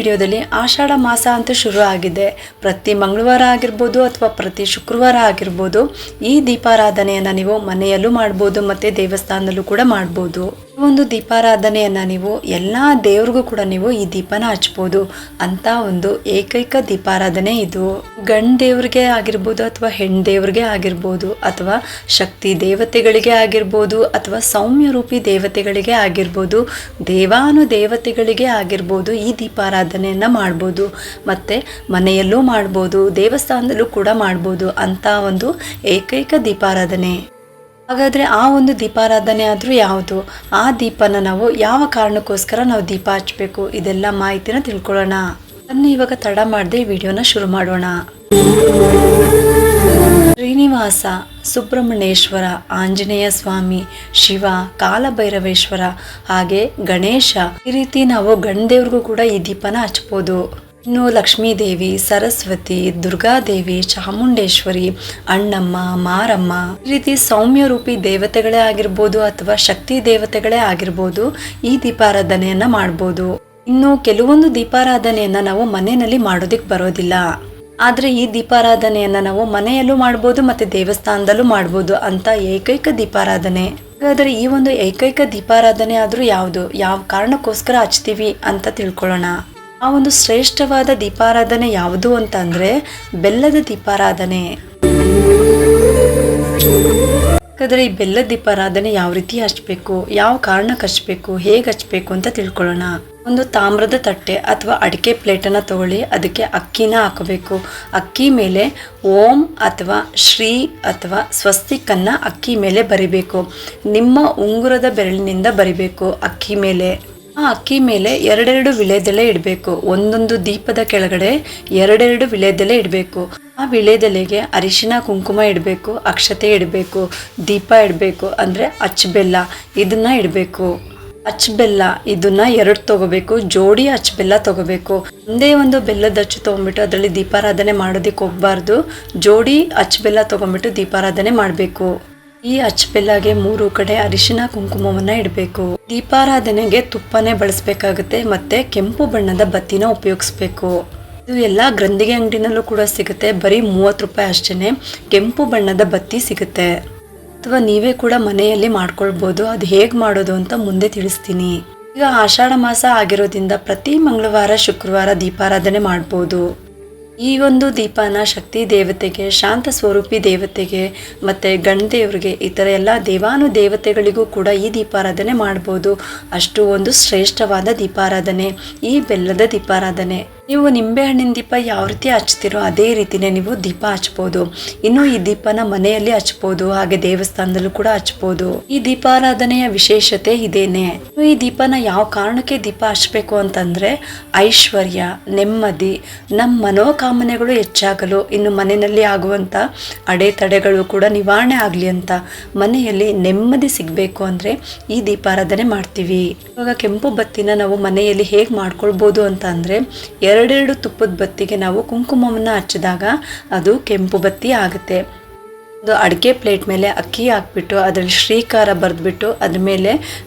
ವಿಡಿಯೋದಲ್ಲಿ ಆಷಾಢ ಮಾಸ ಅಂತ ಶುರು ಆಗಿದೆ. ಪ್ರತಿ ಮಂಗಳವಾರ ಆಗಿರ್ಬೋದು ಅಥವಾ ಪ್ರತಿ ಶುಕ್ರವಾರ ಆಗಿರ್ಬೋದು ಈ ದೀಪಾರಾಧನೆಯನ್ನು ನೀವು ಮನೆಯಲ್ಲೂ ಮಾಡ್ಬೋದು ಮತ್ತು ದೇವಸ್ಥಾನದಲ್ಲೂ ಕೂಡ ಮಾಡ್ಬೋದು. ಒಂದು ದೀಪಾರಾಧನೆಯನ್ನು ನೀವು ಎಲ್ಲ ದೇವ್ರಿಗೂ ಕೂಡ ನೀವು ಈ ದೀಪನ ಹಚ್ಬೋದು ಅಂತ ಒಂದು ಏಕೈಕ ದೀಪಾರಾಧನೆ ಇದು. ಗಂಡು ದೇವ್ರಿಗೆ ಆಗಿರ್ಬೋದು ಅಥವಾ ಹೆಣ್ಣು ದೇವ್ರಿಗೆ ಆಗಿರ್ಬೋದು ಅಥವಾ ಶಕ್ತಿ ದೇವತೆಗಳಿಗೆ ಆಗಿರ್ಬೋದು ಅಥವಾ ಸೌಮ್ಯ ರೂಪಿ ದೇವತೆಗಳಿಗೆ ಆಗಿರ್ಬೋದು, ದೇವಾನು ದೇವತೆಗಳಿಗೆ ಆಗಿರ್ಬೋದು ಈ ದೀಪಾರಾಧನೆಯನ್ನು ಮಾಡ್ಬೋದು. ಮತ್ತು ಮನೆಯಲ್ಲೂ ಮಾಡ್ಬೋದು, ದೇವಸ್ಥಾನದಲ್ಲೂ ಕೂಡ ಮಾಡ್ಬೋದು ಅಂತ ಒಂದು ಏಕೈಕ ದೀಪಾರಾಧನೆ. ಹಾಗಾದರೆ ಆ ಒಂದು ದೀಪಾರಾಧನೆ ಆದರೂ ಯಾವುದು, ಆ ದೀಪನ ನಾವು ಯಾವ ಕಾರಣಕ್ಕೋಸ್ಕರ ನಾವು ದೀಪ ಹಚ್ಚಬೇಕು, ಇದೆಲ್ಲ ಮಾಹಿತಿನ ತಿಳ್ಕೊಳ್ಳೋಣ. ಬನ್ನಿ ಇವಾಗ ತಡ ಮಾಡದೆ ವಿಡಿಯೋನ ಶುರು ಮಾಡೋಣ. ಶ್ರೀನಿವಾಸ, ಸುಬ್ರಹ್ಮಣ್ಯೇಶ್ವರ, ಆಂಜನೇಯ ಸ್ವಾಮಿ, ಶಿವ, ಕಾಲಭೈರವೇಶ್ವರ ಹಾಗೆ ಗಣೇಶ, ಈ ರೀತಿ ನಾವು ಗಂಡದೇವ್ರಿಗೂ ಕೂಡ ಈ ದೀಪನ ಹಚ್ಬೋದು. ಇನ್ನು ಲಕ್ಷ್ಮೀ ದೇವಿ, ಸರಸ್ವತಿ, ದುರ್ಗಾದೇವಿ, ಚಾಮುಂಡೇಶ್ವರಿ, ಅಣ್ಣಮ್ಮ, ಮಾರಮ್ಮ, ಈ ರೀತಿ ಸೌಮ್ಯ ರೂಪಿ ದೇವತೆಗಳೇ ಆಗಿರ್ಬೋದು ಅಥವಾ ಶಕ್ತಿ ದೇವತೆಗಳೇ ಆಗಿರ್ಬೋದು ಈ ದೀಪಾರಾಧನೆಯನ್ನ ಮಾಡ್ಬೋದು. ಇನ್ನು ಕೆಲವೊಂದು ದೀಪಾರಾಧನೆಯನ್ನ ನಾವು ಮನೆಯಲ್ಲಿ ಮಾಡೋದಿಕ್ ಬರೋದಿಲ್ಲ, ಆದ್ರೆ ಈ ದೀಪಾರಾಧನೆಯನ್ನ ನಾವು ಮನೆಯಲ್ಲೂ ಮಾಡ್ಬೋದು ಮತ್ತೆ ದೇವಸ್ಥಾನದಲ್ಲೂ ಮಾಡ್ಬೋದು ಅಂತ ಏಕೈಕ ದೀಪಾರಾಧನೆ. ಹಾಗಾದ್ರೆ ಈ ಒಂದು ಏಕೈಕ ದೀಪಾರಾಧನೆ ಆದ್ರೂ ಯಾವುದು, ಯಾವ ಕಾರಣಕ್ಕೋಸ್ಕರ ಹಚ್ತೀವಿ ಅಂತ ತಿಳ್ಕೊಳ್ಳೋಣ. ಆ ಒಂದು ಶ್ರೇಷ್ಠವಾದ ದೀಪಾರಾಧನೆ ಯಾವುದು ಅಂತ ಅಂದ್ರೆ ಬೆಲ್ಲದ ದೀಪಾರಾಧನೆ. ಹಾಗಾದ್ರೆ ಈ ಬೆಲ್ಲದ ದೀಪಾರಾಧನೆ ಯಾವ ರೀತಿ ಹಚ್ಬೇಕು, ಯಾವ ಕಾರಣಕ್ಕೆ ಹಚ್ಬೇಕು, ಹೇಗೆ ಹಚ್ಬೇಕು ಅಂತ ತಿಳ್ಕೊಳ್ಳೋಣ. ಒಂದು ತಾಮ್ರದ ತಟ್ಟೆ ಅಥವಾ ಅಡಿಕೆ ಪ್ಲೇಟನ್ನು ತಗೊಳ್ಳಿ, ಅದಕ್ಕೆ ಅಕ್ಕಿನ ಹಾಕಬೇಕು. ಅಕ್ಕಿ ಮೇಲೆ ಓಂ ಅಥವಾ ಶ್ರೀ ಅಥವಾ ಸ್ವಸ್ತಿಕನ್ನು ಅಕ್ಕಿ ಮೇಲೆ ಬರಿಬೇಕು. ನಿಮ್ಮ ಉಂಗುರದ ಬೆರಳಿನಿಂದ ಬರಿಬೇಕು ಅಕ್ಕಿ ಮೇಲೆ. ಆ ಅಕ್ಕಿ ಮೇಲೆ ಎರಡೆರಡು ವಿಳೆದೆಲೆ ಇಡಬೇಕು. ಒಂದೊಂದು ದೀಪದ ಕೆಳಗಡೆ ಎರಡೆರಡು ವಿಳೆದೆಲೆ ಇಡಬೇಕು. ಆ ವಿಳೆದೆಲೆಗೆ ಅರಿಶಿನ ಕುಂಕುಮ ಇಡಬೇಕು, ಅಕ್ಷತೆ ಇಡಬೇಕು, ದೀಪ ಇಡಬೇಕು, ಅಂದರೆ ಅಚ್ಚಬೆಲ್ಲ ಇದನ್ನ ಇಡಬೇಕು. ಅಚ್ಚಬೆಲ್ಲ ಇದನ್ನ ಎರಡು ತಗೋಬೇಕು, ಜೋಡಿ ಅಚ್ಚಬೆಲ್ಲ ತಗೋಬೇಕು. ಒಂದೇ ಒಂದು ಬೆಲ್ಲದ ಅಚ್ಚು ತಗೊಂಡ್ಬಿಟ್ಟು ಅದರಲ್ಲಿ ದೀಪಾರಾಧನೆ ಮಾಡೋದಕ್ಕೆ ಹೋಗ್ಬಾರ್ದು. ಜೋಡಿ ಅಚ್ಚಬೆಲ್ಲ ತಗೊಂಡ್ಬಿಟ್ಟು ದೀಪಾರಾಧನೆ ಮಾಡಬೇಕು. ಈ ಅಚ್ಚಬೆಲ್ಲಗೆ 3 ಕಡೆ ಅರಿಶಿನ ಕುಂಕುಮವನ್ನ ಇಡಬೇಕು. ದೀಪಾರಾಧನೆಗೆ ತುಪ್ಪನೇ ಬಳಸಬೇಕಾಗುತ್ತೆ ಮತ್ತೆ ಕೆಂಪು ಬಣ್ಣದ ಬತ್ತಿನ ಉಪಯೋಗಿಸ್ಬೇಕು. ಇದು ಎಲ್ಲ ಗ್ರಂಥಿಗೆ ಅಂಗಡಿನಲ್ಲೂ ಕೂಡ ಸಿಗುತ್ತೆ. ಬರೀ 30 ರೂಪಾಯಿ ಅಷ್ಟೇನೆ ಕೆಂಪು ಬಣ್ಣದ ಬತ್ತಿ ಸಿಗುತ್ತೆ. ಅಥವಾ ನೀವೇ ಕೂಡ ಮನೆಯಲ್ಲಿ ಮಾಡ್ಕೊಳ್ಬೋದು. ಅದು ಹೇಗೆ ಮಾಡೋದು ಅಂತ ಮುಂದೆ ತಿಳಿಸ್ತೀನಿ. ಈಗ ಆಷಾಢ ಮಾಸ ಆಗಿರೋದ್ರಿಂದ ಪ್ರತಿ ಮಂಗಳವಾರ ಶುಕ್ರವಾರ ದೀಪಾರಾಧನೆ ಮಾಡ್ಬೋದು. ಈ ಒಂದು ದೀಪನ ಶಕ್ತಿ ದೇವತೆಗೆ, ಶಾಂತ ಸ್ವರೂಪಿ ದೇವತೆಗೆ ಮತ್ತು ಗಣದೇವ್ರಿಗೆ, ಈ ಥರ ಎಲ್ಲ ದೇವಾನು ದೇವತೆಗಳಿಗೂ ಕೂಡ ಈ ದೀಪಾರಾಧನೆ ಮಾಡ್ಬೋದು. ಅಷ್ಟು ಒಂದು ಶ್ರೇಷ್ಠವಾದ ದೀಪಾರಾಧನೆ ಈ ಬೆಲ್ಲದ ದೀಪಾರಾಧನೆ. ನೀವು ನಿಂಬೆಹಣ್ಣಿನ ದೀಪ ಯಾವ ರೀತಿ ಹಚ್ತೀರೋ ಅದೇ ರೀತಿಯೇ ನೀವು ದೀಪ ಹಚ್ಬೋದು. ಇನ್ನು ಈ ದೀಪನ ಮನೆಯಲ್ಲಿ ಹಚ್ಬೋದು, ಹಾಗೆ ದೇವಸ್ಥಾನದಲ್ಲೂ ಕೂಡ ಹಚ್ಬೋದು. ಈ ದೀಪಾರಾಧನೆಯ ವಿಶೇಷತೆ ಇದೇನೆ. ಈ ದೀಪನ ಯಾವ ಕಾರಣಕ್ಕೆ ದೀಪ ಹಚ್ಬೇಕು ಅಂತಂದ್ರೆ ಐಶ್ವರ್ಯ, ನೆಮ್ಮದಿ, ನಮ್ಮ ಮನೋಕಾಮನೆಗಳು ಹೆಚ್ಚಾಗಲು, ಇನ್ನು ಮನೆಯಲ್ಲಿ ಆಗುವಂತ ಅಡೆತಡೆಗಳು ಕೂಡ ನಿವಾರಣೆ ಆಗ್ಲಿ ಅಂತ, ಮನೆಯಲ್ಲಿ ನೆಮ್ಮದಿ ಸಿಗಬೇಕು ಅಂದ್ರೆ ಈ ದೀಪಾರಾಧನೆ ಮಾಡ್ತೀವಿ. ಇವಾಗ ಕೆಂಪು ಬತ್ತಿನ ನಾವು ಮನೆಯಲ್ಲಿ ಹೇಗೆ ಮಾಡ್ಕೊಳ್ಬೋದು ಅಂತ ಅಂದ್ರೆ ಎರಡೆರಡು ತುಪ್ಪದ ಬತ್ತಿಗೆ ನಾವು ಕುಂಕುಮವನ್ನು ಹಚ್ಚಿದಾಗ ಅದು ಕೆಂಪು ಬತ್ತಿ ಆಗುತ್ತೆ. ಒಂದು ಅಡಿಕೆ ಪ್ಲೇಟ್ ಮೇಲೆ ಅಕ್ಕಿ ಹಾಕ್ಬಿಟ್ಟು ಅದರಲ್ಲಿ ಶ್ರೀಕಾರ ಬರೆದ್ಬಿಟ್ಟು ಅದ್ರ ಮೇಲೆ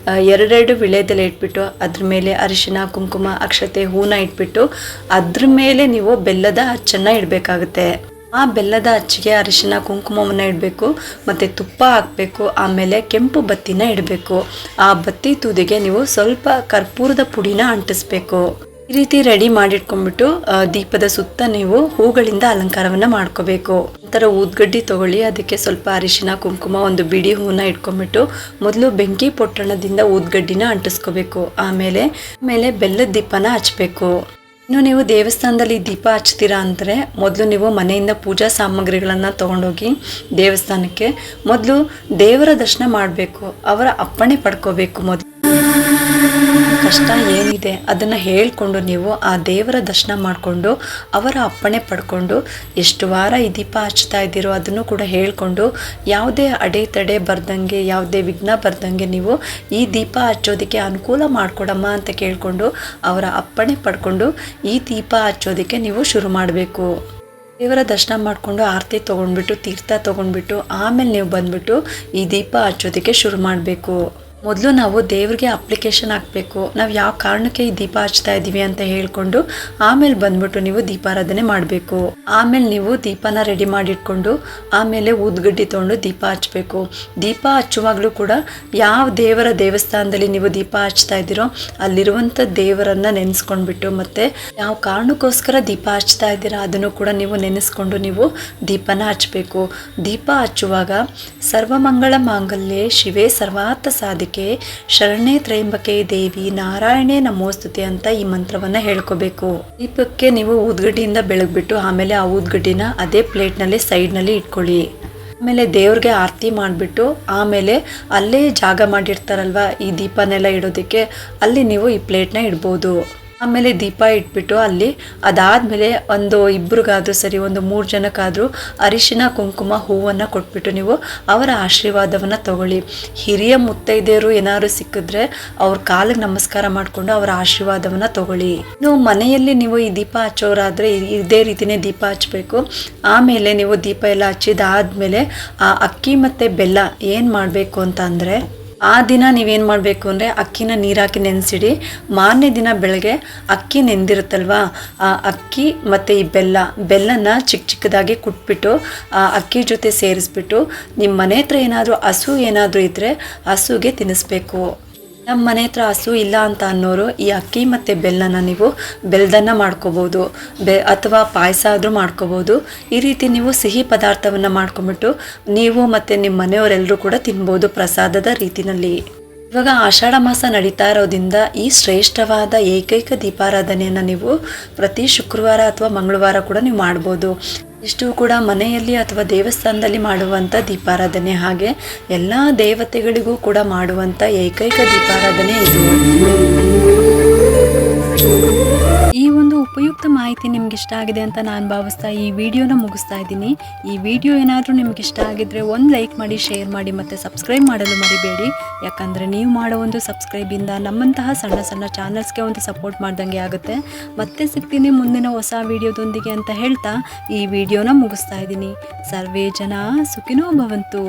ಎರಡೆರಡು ವಿಳೆದೆಲೆ ಇಟ್ಬಿಟ್ಟು ಅದ್ರ ಮೇಲೆ ಅರಿಶಿನ ಕುಂಕುಮ ಅಕ್ಷತೆ ಹೂನ ಇಟ್ಬಿಟ್ಟು ಅದ್ರ ಮೇಲೆ ನೀವು ಬೆಲ್ಲದ ಅಚ್ಚನ್ನು ಇಡಬೇಕಾಗುತ್ತೆ. ಆ ಬೆಲ್ಲದ ಅಚ್ಚಿಗೆ ಅರಿಶಿನ ಕುಂಕುಮವನ್ನು ಇಡಬೇಕು ಮತ್ತು ತುಪ್ಪ ಹಾಕಬೇಕು. ಆಮೇಲೆ ಕೆಂಪು ಬತ್ತಿನ ಇಡಬೇಕು. ಆ ಬತ್ತಿ ತೂದಿಗೆ ನೀವು ಸ್ವಲ್ಪ ಕರ್ಪೂರದ ಪುಡಿನ ಅಂಟಿಸ್ಬೇಕು. ಈ ರೀತಿ ರೆಡಿ ಮಾಡಿಟ್ಕೊಂಡ್ಬಿಟ್ಟು ದೀಪದ ಸುತ್ತ ನೀವು ಹೂಗಳಿಂದ ಅಲಂಕಾರವನ್ನ ಮಾಡ್ಕೋಬೇಕು. ಒಂಥರ ಊದ್ಗಡ್ಡಿ ತಗೊಳ್ಳಿ, ಅದಕ್ಕೆ ಸ್ವಲ್ಪ ಅರಿಶಿನ ಕುಂಕುಮ ಒಂದು ಬಿಡಿ ಹೂನ ಇಟ್ಕೊಂಡ್ಬಿಟ್ಟು ಮೊದಲು ಬೆಂಕಿ ಪೊಟ್ಟಣದಿಂದ ಊದ್ಗಡ್ಡಿನ ಅಂಟಿಸ್ಕೋಬೇಕು. ಆಮೇಲೆ ಬೆಲ್ಲದ ದೀಪನ ಹಚ್ಬೇಕು. ಇನ್ನು ನೀವು ದೇವಸ್ಥಾನದಲ್ಲಿ ದೀಪ ಹಚ್ತೀರಾ ಅಂದರೆ ಮೊದಲು ನೀವು ಮನೆಯಿಂದ ಪೂಜಾ ಸಾಮಗ್ರಿಗಳನ್ನು ತೊಗೊಂಡೋಗಿ ದೇವಸ್ಥಾನಕ್ಕೆ ಮೊದಲು ದೇವರ ದರ್ಶನ ಮಾಡಬೇಕು. ಅವರ ಅಪ್ಪಣೆ ಪಡ್ಕೋಬೇಕು. ಮೊದಲು ಕಷ್ಟ ಏನಿದೆ ಅದನ್ನು ಹೇಳ್ಕೊಂಡು ನೀವು ಆ ದೇವರ ದರ್ಶನ ಮಾಡಿಕೊಂಡು ಅವರ ಅಪ್ಪಣೆ ಪಡ್ಕೊಂಡು ಎಷ್ಟು ವಾರ ಈ ದೀಪ ಹಚ್ತಾ ಇದ್ದೀರೋ ಅದನ್ನು ಕೂಡ ಹೇಳ್ಕೊಂಡು ಯಾವುದೇ ಅಡೆತಡೆ ಬರ್ದಂಗೆ, ಯಾವುದೇ ವಿಘ್ನ ಬರ್ದಂಗೆ ನೀವು ಈ ದೀಪ ಹಚ್ಚೋದಕ್ಕೆ ಅನುಕೂಲ ಮಾಡಿಕೊಡಮ್ಮ ಅಂತ ಕೇಳಿಕೊಂಡು ಅವರ ಅಪ್ಪಣೆ ಪಡ್ಕೊಂಡು ಈ ದೀಪ ಹಚ್ಚೋದಕ್ಕೆ ನೀವು ಶುರು ಮಾಡಬೇಕು. ದೇವರ ದರ್ಶನ ಮಾಡಿಕೊಂಡು ಆರತಿ ತೊಗೊಂಡ್ಬಿಟ್ಟು ತೀರ್ಥ ತೊಗೊಂಡ್ಬಿಟ್ಟು ಆಮೇಲೆ ನೀವು ಬಂದ್ಬಿಟ್ಟು ಈ ದೀಪ ಹಚ್ಚೋದಕ್ಕೆ ಶುರು ಮಾಡಬೇಕು. ಮೊದಲು ನಾವು ದೇವ್ರಿಗೆ ಅಪ್ಲಿಕೇಶನ್ ಹಾಕಬೇಕು. ನಾವು ಯಾವ ಕಾರಣಕ್ಕೆ ಈ ದೀಪ ಹಚ್ತಾ ಇದ್ದೀವಿ ಅಂತ ಹೇಳ್ಕೊಂಡು ಆಮೇಲೆ ಬಂದ್ಬಿಟ್ಟು ನೀವು ದೀಪಾರಾಧನೆ ಮಾಡಬೇಕು. ಆಮೇಲೆ ನೀವು ದೀಪನ ರೆಡಿ ಮಾಡಿಟ್ಕೊಂಡು ಆಮೇಲೆ ಊದ್ಗಡ್ಡಿ ತೊಗೊಂಡು ದೀಪ ಹಚ್ಚಬೇಕು. ದೀಪ ಹಚ್ಚುವಾಗಲೂ ಕೂಡ ಯಾವ ದೇವರ ದೇವಸ್ಥಾನದಲ್ಲಿ ನೀವು ದೀಪ ಹಚ್ತಾ ಇದ್ದೀರೋ ಅಲ್ಲಿರುವಂಥ ದೇವರನ್ನ ನೆನೆಸ್ಕೊಂಡ್ಬಿಟ್ಟು ಮತ್ತೆ ಯಾವ ಕಾರಣಕ್ಕೋಸ್ಕರ ದೀಪ ಹಚ್ತಾ ಇದ್ದೀರಾ ಅದನ್ನು ಕೂಡ ನೀವು ನೆನೆಸ್ಕೊಂಡು ನೀವು ದೀಪನ ಹಚ್ಚಬೇಕು. ದೀಪ ಹಚ್ಚುವಾಗ ಸರ್ವಮಂಗಳ ಮಾಂಗಲ್ಯೆ ಶಿವೆ ಸರ್ವಾರ್ಥ ಸಾಧಿಕೆ ಶರಣೆ ತ್ರಯಂಬಕೆ ದೇವಿ ನಾರಾಯಣೇ ನಮೋಸ್ತುತೆ ಅಂತ ಈ ಮಂತ್ರವನ್ನ ಹೇಳ್ಕೋಬೇಕು. ದೀಪಕ್ಕೆ ನೀವು ಊದ್ಗಡ್ಡಿಯಿಂದ ಬೆಳಗ್ಬಿಟ್ಟು ಆಮೇಲೆ ಆ ಊದ್ಗಡ್ಡಿನ ಅದೇ ಪ್ಲೇಟ್ನಲ್ಲಿ ಸೈಡ್ನಲ್ಲಿ ಇಟ್ಕೊಳ್ಳಿ. ಆಮೇಲೆ ದೇವ್ರಿಗೆ ಆರತಿ ಮಾಡಿಬಿಟ್ಟು ಆಮೇಲೆ ಅಲ್ಲೇ ಜಾಗ ಮಾಡಿರ್ತಾರಲ್ವ ಈ ದೀಪನೆಲ್ಲ ಇಡೋದಕ್ಕೆ, ಅಲ್ಲಿ ನೀವು ಈ ಪ್ಲೇಟ್ನ ಇಡ್ಬೋದು. ಆಮೇಲೆ ದೀಪ ಇಟ್ಬಿಟ್ಟು ಅಲ್ಲಿ ಅದಾದಮೇಲೆ ಒಂದು ಇಬ್ರಿಗಾದ್ರೂ ಸರಿ ಒಂದು 3 ಜನಕ್ಕಾದರೂ ಅರಿಶಿನ ಕುಂಕುಮ ಹೂವನ್ನು ಕೊಟ್ಬಿಟ್ಟು ನೀವು ಅವರ ಆಶೀರ್ವಾದವನ್ನು ತಗೊಳ್ಳಿ. ಹಿರಿಯ ಮುತ್ತೈದೆಯರು ಏನಾದ್ರು ಸಿಕ್ಕಿದ್ರೆ ಅವ್ರ ಕಾಲಿಗೆ ನಮಸ್ಕಾರ ಮಾಡಿಕೊಂಡು ಅವರ ಆಶೀರ್ವಾದವನ್ನು ತಗೊಳ್ಳಿ. ನೀವು ಮನೆಯಲ್ಲಿ ನೀವು ಈ ದೀಪ ಹಚ್ಚೋರಾದರೆ ಇದೇ ರೀತಿಯೇ ದೀಪ ಹಚ್ಚಬೇಕು. ಆಮೇಲೆ ನೀವು ದೀಪ ಎಲ್ಲ ಹಚ್ಚಿದಾದ್ಮೇಲೆ ಆ ಅಕ್ಕಿ ಮತ್ತು ಬೆಲ್ಲ ಏನು ಮಾಡಬೇಕು ಅಂತ ಅಂದರೆ ಆ ದಿನ ನೀವೇನು ಮಾಡಬೇಕು ಅಂದರೆ ಅಕ್ಕಿನ ನೀರಾಕಿ ನೆನೆಸಿಡಿ. ಮಾರನೇ ದಿನ ಬೆಳಗ್ಗೆ ಅಕ್ಕಿ ನೆಂದಿರುತ್ತಲ್ವ ಆ ಅಕ್ಕಿ ಮತ್ತು ಈ ಬೆಲ್ಲನ ಚಿಕ್ಕದಾಗಿ ಕುಟ್ಬಿಟ್ಟು ಆ ಅಕ್ಕಿ ಜೊತೆ ಸೇರಿಸ್ಬಿಟ್ಟು ನಿಮ್ಮ ಮನೆ ಹತ್ರ ಏನಾದರೂ ಹಸು ಏನಾದರೂ ಇದ್ದರೆ ಹಸುಗೆ ತಿನ್ನಿಸ್ಬೇಕು. ನಮ್ಮ ಮನೆ ಹತ್ರ ಹಸು ಇಲ್ಲ ಅಂತ ಅನ್ನೋರು ಈ ಅಕ್ಕಿ ಮತ್ತು ಬೆಲ್ಲನ ನೀವು ಬೆಲ್ದನ್ನ ಮಾಡ್ಕೋಬೋದು, ಅಥವಾ ಪಾಯಸ ಆದರೂ ಮಾಡ್ಕೋಬೋದು. ಈ ರೀತಿ ನೀವು ಸಿಹಿ ಪದಾರ್ಥವನ್ನು ಮಾಡ್ಕೊಂಬಿಟ್ಟು ನೀವು ಮತ್ತು ನಿಮ್ಮ ಮನೆಯವರೆಲ್ಲರೂ ಕೂಡ ತಿನ್ಬೋದು ಪ್ರಸಾದದ ರೀತಿಯಲ್ಲಿ. ಇವಾಗ ಆಷಾಢ ಮಾಸ ನಡೀತಾ ಇರೋದ್ರಿಂದ ಈ ಶ್ರೇಷ್ಠವಾದ ಏಕೈಕ ದೀಪಾರಾಧನೆಯನ್ನು ನೀವು ಪ್ರತಿ ಶುಕ್ರವಾರ ಅಥವಾ ಮಂಗಳವಾರ ಕೂಡ ನೀವು ಮಾಡ್ಬೋದು. ಇಷ್ಟು ಕೂಡ ಮನೆಯಲ್ಲಿ ಅಥವಾ ದೇವಸ್ಥಾನದಲ್ಲಿ ಮಾಡುವಂಥ ದೀಪಾರಾಧನೆ. ಹಾಗೆ ಎಲ್ಲ ದೇವತೆಗಳಿಗೂ ಕೂಡ ಮಾಡುವಂಥ ಏಕೈಕ ದೀಪಾರಾಧನೆ ಇದು. ಈ ಒಂದು ಉಪಯುಕ್ತ ಮಾಹಿತಿ ನಿಮ್ಗೆ ಇಷ್ಟ ಆಗಿದೆ ಅಂತ ನಾನು ಭಾವಿಸ್ತಾ ಈ ವಿಡಿಯೋನ ಮುಗಿಸ್ತಾ ಇದ್ದೀನಿ. ಈ ವಿಡಿಯೋ ಏನಾದರೂ ನಿಮ್ಗೆ ಇಷ್ಟ ಆಗಿದ್ರೆ ಒಂದು ಲೈಕ್ ಮಾಡಿ, ಶೇರ್ ಮಾಡಿ ಮತ್ತು ಸಬ್ಸ್ಕ್ರೈಬ್ ಮಾಡಲು ಮರಿಬೇಡಿ. ಯಾಕಂದರೆ ನೀವು ಮಾಡೋ ಒಂದು ಸಬ್ಸ್ಕ್ರೈಬಿಂದ ನಮ್ಮಂತಹ ಸಣ್ಣ ಸಣ್ಣ ಚಾನಲ್ಸ್ಗೆ ಒಂದು ಸಪೋರ್ಟ್ ಮಾಡ್ದಂಗೆ ಆಗುತ್ತೆ. ಮತ್ತೆ ಸಿಗ್ತೀನಿ ಮುಂದಿನ ಹೊಸ ವಿಡಿಯೋದೊಂದಿಗೆ ಅಂತ ಹೇಳ್ತಾ ಈ ವಿಡಿಯೋನ ಮುಗಿಸ್ತಾ ಇದ್ದೀನಿ. ಸರ್ವೇ ಜನ ಸುಖಿನೋ ಭವಂತು.